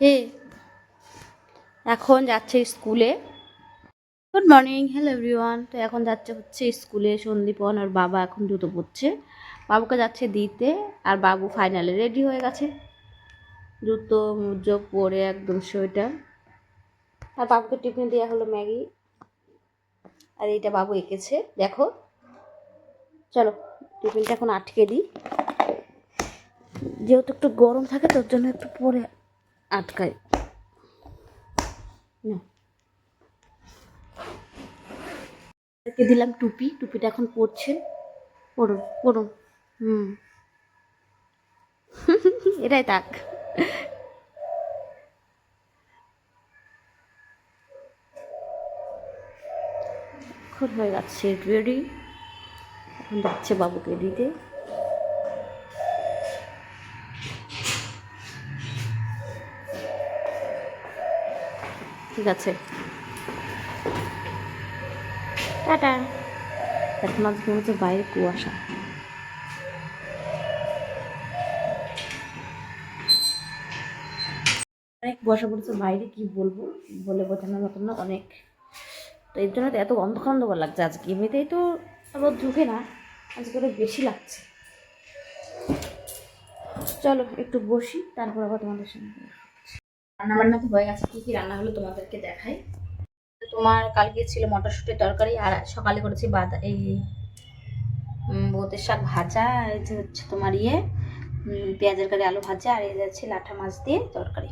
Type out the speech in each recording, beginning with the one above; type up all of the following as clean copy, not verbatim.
হে এখন যাচ্ছে স্কুলে। Good morning, hello everyone. তো এখন যাচ্ছে হচ্ছে স্কুলে সন্দীপন আর বাবা এখন জুতো পরছে, বাবুকে যাচ্ছে দিতে। আর বাবু ফাইনালে রেডি হয়ে গেছে, জুতো মুজো পরে একদম সোয়েটার। আর বাবুকে টিফিন দেওয়া হলো ম্যাগি, আর এইটা বাবু এঁকেছে দেখো। চলো টিফিনটা এখন আটকে দিই, যেহেতু একটু গরম থাকে তোর জন্য একটু পরে আটকাই না। দিলাম টুপি, টুপিটা এখন পরছেন। পড়ুন পড়ুন। এটাই থাক। এখন হয়ে যাচ্ছে রেডি, এখন যাচ্ছে বাবুকে দিতে। ঠিক আছে, টাটা। এখন আজকে হচ্ছে বাইরে কুয়াশা। অনেক কুয়াশা পড়েছে বাইরে, কি বলবো, বলে বোঝানোর মতন না, অনেক। তো এর জন্য তো এত অন্ধকার অন্ধকার লাগছে আজকে, এমনিতেই তো রোদ ঢুকে না, আজকে ওটা বেশি লাগছে। চলো একটু বসি, তারপর আবার তোমাদের সঙ্গে রান্না বান্না তো হয়ে গেছে। কী কী রান্না হলো তোমাদেরকে দেখাই। তোমার কালকে ছিল মটরশুঁটির তরকারি, আর সকালে করেছি এই বোতের শাক ভাজা, আর এই যে হচ্ছে তোমার পেঁয়াজের কারি আলু ভাজা, আর এই যাচ্ছে লাঠা মাছ দিয়ে তরকারি।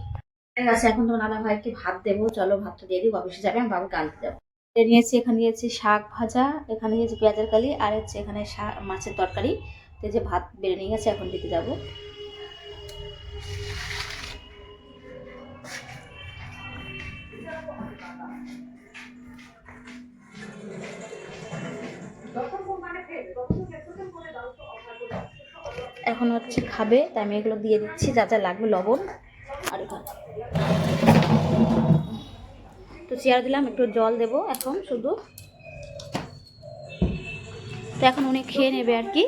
ঠিক আছে, এখন তোমার দাদা ভাইকে ভাত দেবো, চলো ভাতটা দিয়ে দিই, অফিসে যাবে, আমি বাবুকে আনতে যাবো। নিয়েছি এখানে দিয়েছি শাক ভাজা, এখানে দিয়েছি পেঁয়াজের কালি, আর হচ্ছে এখানে মাছের তরকারি। তো যে ভাত বেড়ে নিয়ে গেছে, এখন দিতে যাবো। এখন হচ্ছে খাবে, তাই আমি এগুলো দিয়ে দিচ্ছি, যা যা লাগবে লবণ। আর এখানে তো চেয়ার দিলাম, একটু জল দেবো এখন শুধু। তো এখন উনি খেয়ে নেবে আর কি।